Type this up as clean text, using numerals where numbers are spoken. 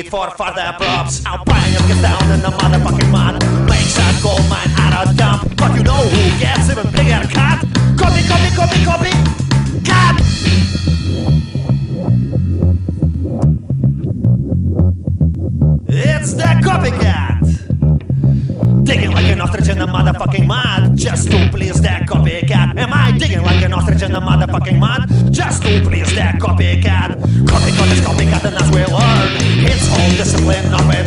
for further props. Our pioneer gets down in the motherfucking mud, makes a gold mine out of dump. But you know who gets even bigger cut? Copy, copy, copy, copy, cut! It's the copycat! Digging like an ostrich in the motherfucking mud, just to please the copycat. Am I digging like an ostrich in the motherfucking mud, just to please the copycat? Copycat is copycat and as we learn, it's all discipline of its